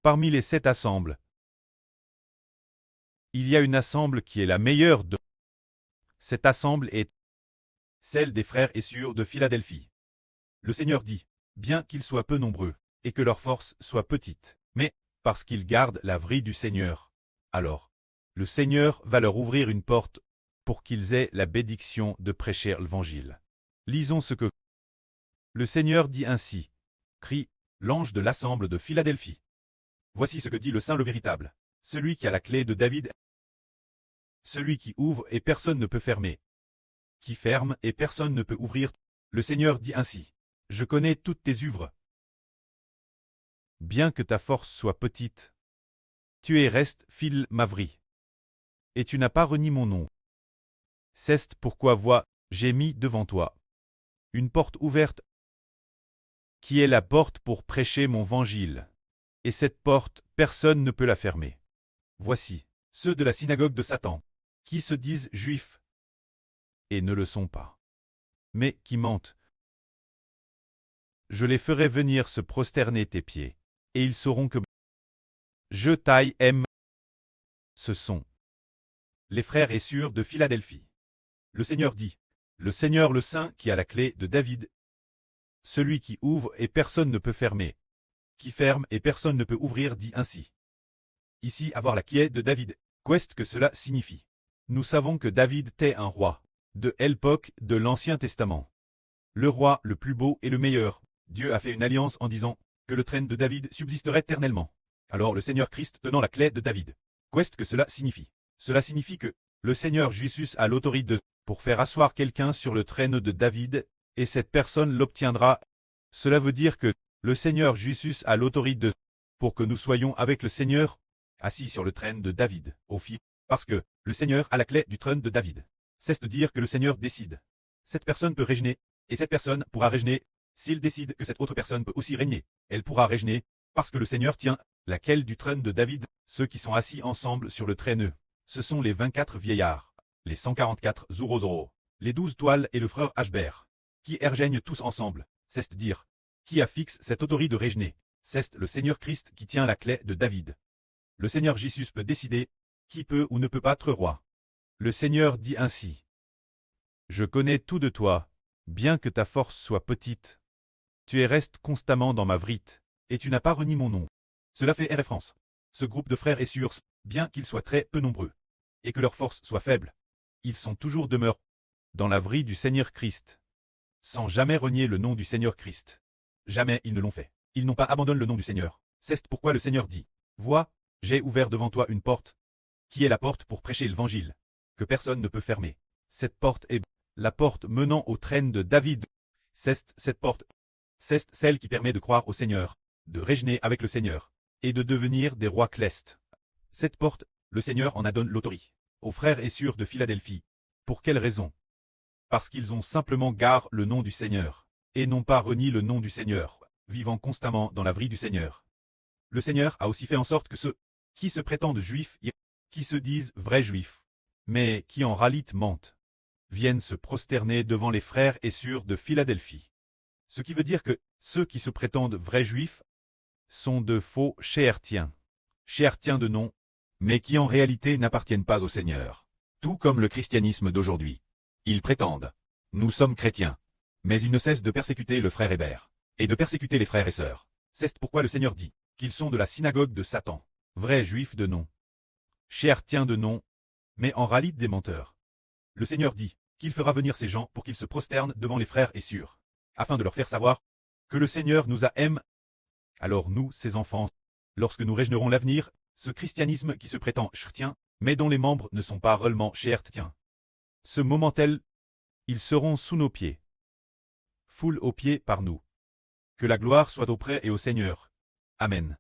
Parmi les 7 assembles, il y a une assemble qui est la meilleure de. Cette assemble est celle des frères et sœurs de Philadelphie. Le Seigneur dit, bien qu'ils soient peu nombreux, et que leur force soit petite, mais parce qu'ils gardent la vrille du Seigneur, alors le Seigneur va leur ouvrir une porte pour qu'ils aient la bénédiction de prêcher l'Évangile. Lisons ce que le Seigneur dit ainsi, crie l'ange de l'assemble de Philadelphie. Voici ce que dit le Saint le véritable, celui qui a la clé de David, celui qui ouvre et personne ne peut fermer, qui ferme et personne ne peut ouvrir. Le Seigneur dit ainsi, je connais toutes tes œuvres. Bien que ta force soit petite, tu es reste fil mavri. Et tu n'as pas renié mon nom. C'est pourquoi vois, j'ai mis devant toi une porte ouverte, qui est la porte pour prêcher mon évangile. Et cette porte, personne ne peut la fermer. Voici, ceux de la synagogue de Satan, qui se disent juifs, et ne le sont pas, mais qui mentent. Je les ferai venir se prosterner tes pieds, et ils sauront que je t'aime. Ce sont les frères et sœurs de Philadelphie. Le Seigneur dit, le Seigneur le Saint qui a la clé de David, celui qui ouvre et personne ne peut fermer, qui ferme et personne ne peut ouvrir dit ainsi. Ici avoir la clé de David, qu'est-ce que cela signifie? Nous savons que David était un roi, de l'époque de l'Ancien Testament. Le roi le plus beau et le meilleur. Dieu a fait une alliance en disant que le trône de David subsisterait éternellement. Alors le Seigneur Christ tenant la clé de David. Qu'est-ce que cela signifie? Cela signifie que le Seigneur Jésus a l'autorité pour faire asseoir quelqu'un sur le trône de David, et cette personne l'obtiendra. Cela veut dire que le Seigneur Jésus a l'autorité pour que nous soyons avec le Seigneur, assis sur le trône de David, au fil, parce que le Seigneur a la clé du trône de David. C'est de dire que le Seigneur décide. Cette personne peut régner, et cette personne pourra régner. S'il décide que cette autre personne peut aussi régner, elle pourra régner, parce que le Seigneur tient la clé du trône de David. Ceux qui sont assis ensemble sur le trône, ce sont les 24 vieillards, les 144 Zourozoro, les 12 toiles et le frère Ashbert, qui règnent tous ensemble. C'est dire qui a fixé cette autorité de régner. C'est le Seigneur Christ qui tient la clé de David. Le Seigneur Jésus peut décider qui peut ou ne peut pas être roi. Le Seigneur dit ainsi. Je connais tout de toi, bien que ta force soit petite. Tu es restes constamment dans ma vrite, et tu n'as pas renié mon nom. Cela fait référence. Ce groupe de frères et sœurs, bien qu'ils soient très peu nombreux, et que leur force soit faible, ils sont toujours demeurés dans la vrille du Seigneur Christ, sans jamais renier le nom du Seigneur Christ. Jamais ils ne l'ont fait. Ils n'ont pas abandonné le nom du Seigneur. C'est pourquoi le Seigneur dit, vois, j'ai ouvert devant toi une porte, qui est la porte pour prêcher l'Évangile, que personne ne peut fermer. Cette porte est la porte menant au trône de David. C'est cette porte. C'est celle qui permet de croire au Seigneur, de régner avec le Seigneur, et de devenir des rois clestes. Cette porte, le Seigneur en a donné l'autorité aux frères et sœurs de Philadelphie. Pour quelle raison? Parce qu'ils ont simplement gardé le nom du Seigneur, et n'ont pas renié le nom du Seigneur, vivant constamment dans la vrille du Seigneur. Le Seigneur a aussi fait en sorte que ceux qui se prétendent juifs, qui se disent vrais juifs, mais qui en réalité mentent, viennent se prosterner devant les frères et sœurs de Philadelphie. Ce qui veut dire que ceux qui se prétendent vrais juifs sont de faux chrétiens de nom, mais qui en réalité n'appartiennent pas au Seigneur. Tout comme le christianisme d'aujourd'hui. Ils prétendent, nous sommes chrétiens, mais ils ne cessent de persécuter le frère Hébert, et de persécuter les frères et sœurs. C'est pourquoi le Seigneur dit qu'ils sont de la synagogue de Satan, vrais juifs de nom, chrétiens de nom, mais en réalité des menteurs. Le Seigneur dit qu'il fera venir ces gens pour qu'ils se prosternent devant les frères et sœurs, afin de leur faire savoir que le Seigneur nous aime. Alors nous, ses enfants, lorsque nous régnerons l'avenir, ce christianisme qui se prétend chrétien, mais dont les membres ne sont pas réellement chrétiens. Ce moment-tel, ils seront sous nos pieds. Foule aux pieds par nous. Que la gloire soit auprès et au Seigneur. Amen.